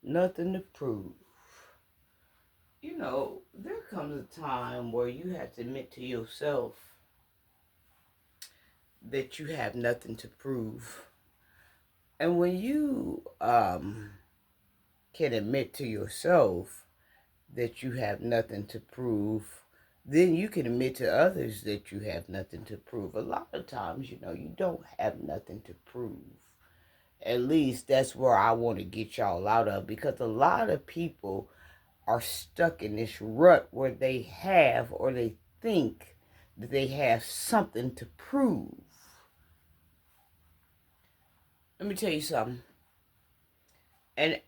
Nothing to prove. There comes a time where you have to admit to yourself that you have nothing to prove. And when you can admit to yourself that you have nothing to prove, then you can admit to others that you have nothing to prove. A lot of times, you don't have nothing to prove. At least that's where I want to get y'all out of, because a lot of people are stuck in this rut where they have, or they think that they have something to prove. Let me tell you something. And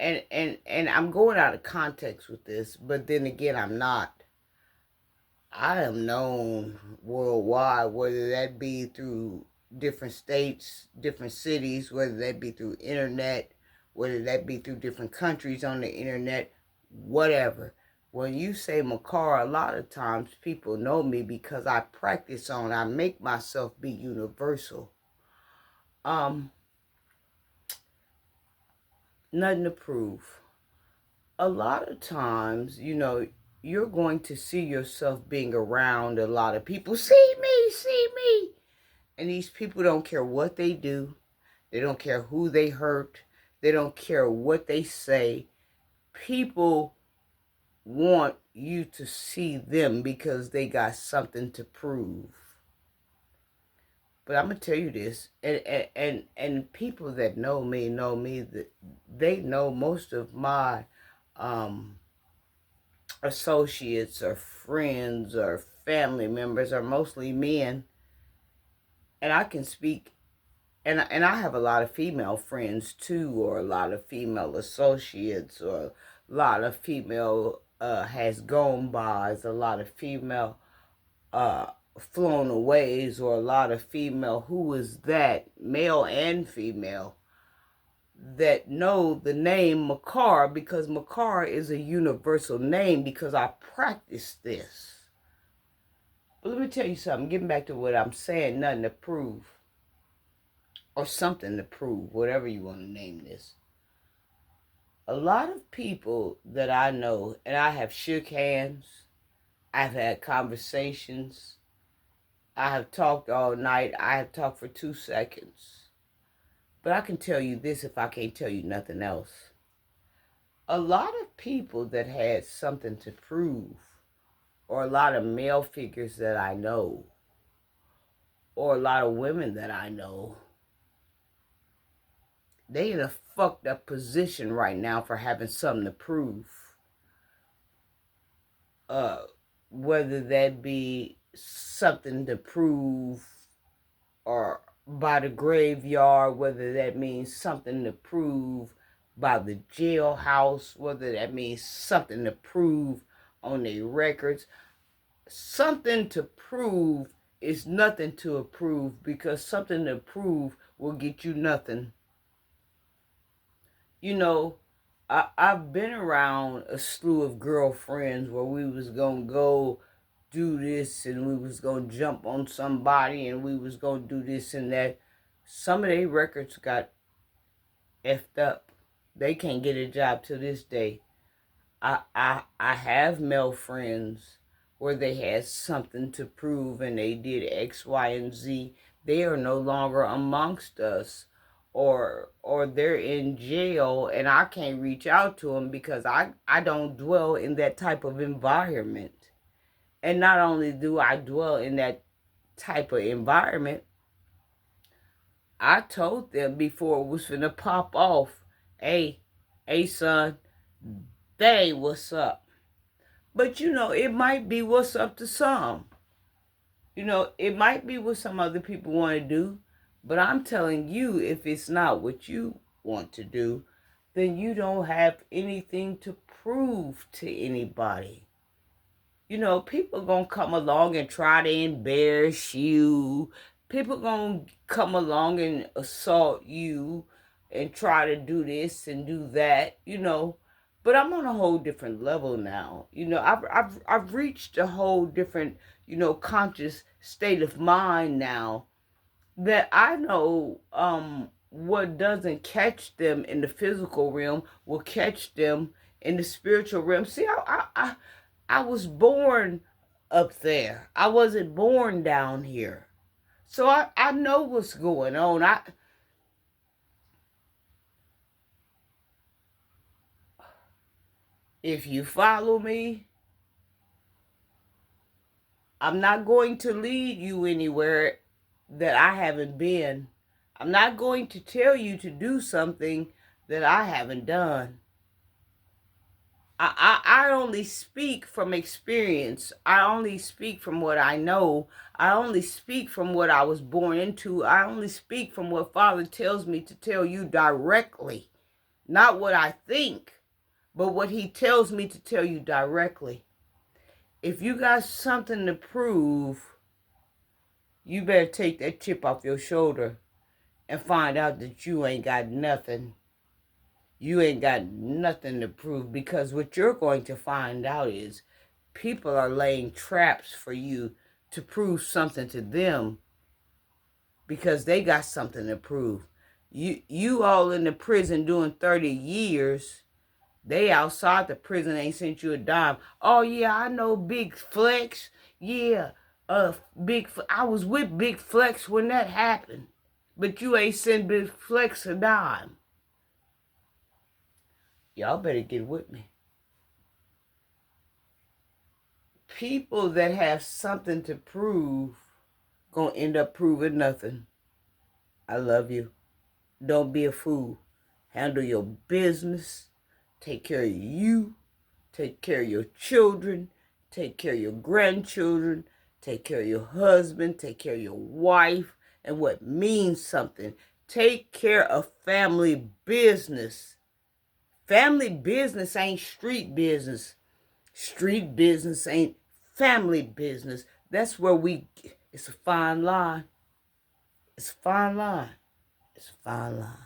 I'm going out of context with this, but then again, I'm not. I am known worldwide, whether that be through different states, different cities, whether that be through internet, whether that be through different countries on the internet, whatever. When you say Makar, a lot of times people know me because I make myself be universal. Um, Nothing to prove. A lot of times, you're going to see yourself being around a lot of people. See me, see me. And these people don't care what they do. They don't care who they hurt. They don't care what they say. People want you to see them because they got something to prove. But I'm gonna tell you this, and people that know me that they know most of my um, associates or friends or family members are mostly men, and I can speak. And I have a lot of female friends too, or a lot of female associates, or a lot of female has gone bys, a lot of female uh, flown aways, or a lot of female who is that, male and female, that know the name Makar, because Makar is a universal name because I practice this. But let me tell you something, getting back to what I'm saying, nothing to prove, or something to prove, whatever you want to name this. A lot of people that I know, and I have shook hands, I've had conversations, I have talked all night, I have talked for 2 seconds. But I can tell you this if I can't tell you nothing else. A lot of people that had something to prove, or a lot of male figures that I know, or a lot of women that I know, they in a fucked up position right now for having something to prove. Uh, Whether that be something to prove or by the graveyard, whether that means something to prove by the jailhouse, whether that means something to prove on their records. Something to prove is nothing to approve, because something to prove will get you nothing. You know, I've been around a slew of girlfriends where we was going to go do this and we was going to jump on somebody and we was going to do this and that. Some of their records got effed up. They can't get a job to this day. I have male friends where they had something to prove and they did X, Y, and Z. They are no longer amongst us, or they're in jail and I can't reach out to them because I don't dwell in that type of environment. And not only do I dwell in that type of environment, I told them before it was finna pop off, hey son, that ain't what's up. But it might be what's up to some. It might be what some other people want to do. But I'm telling you, if it's not what you want to do, then you don't have anything to prove to anybody. People gonna come along and try to embarrass you. People gonna come along and assault you and try to do this and do that. But I'm on a whole different level now. I've reached a whole different, conscious state of mind now, that I know what doesn't catch them in the physical realm will catch them in the spiritual realm. See, I was born up there. I wasn't born down here. So I know what's going on. If you follow me, I'm not going to lead you anywhere that I haven't been. I'm not going to tell you to do something that I haven't done. I only speak from experience. I only speak from what I know. I only speak from what I was born into. I only speak from what Father tells me to tell you directly. Not what I think, but what he tells me to tell you directly. If you got something to prove, you better take that chip off your shoulder and find out that you ain't got nothing. You ain't got nothing to prove, because what you're going to find out is people are laying traps for you to prove something to them because they got something to prove. You all in the prison doing 30 years. They outside the prison ain't sent you a dime. Oh yeah, I know Big Flex. Yeah, I was with Big Flex when that happened. But you ain't sent Big Flex a dime. Y'all better get with me. People that have something to prove gonna end up proving nothing. I love you. Don't be a fool. Handle your business. Take care of you. Take care of your children. Take care of your grandchildren. Take care of your husband. Take care of your wife. And what means something. Take care of family business. Family business ain't street business. Street business ain't family business. That's where it's a fine line. It's a fine line. It's a fine line.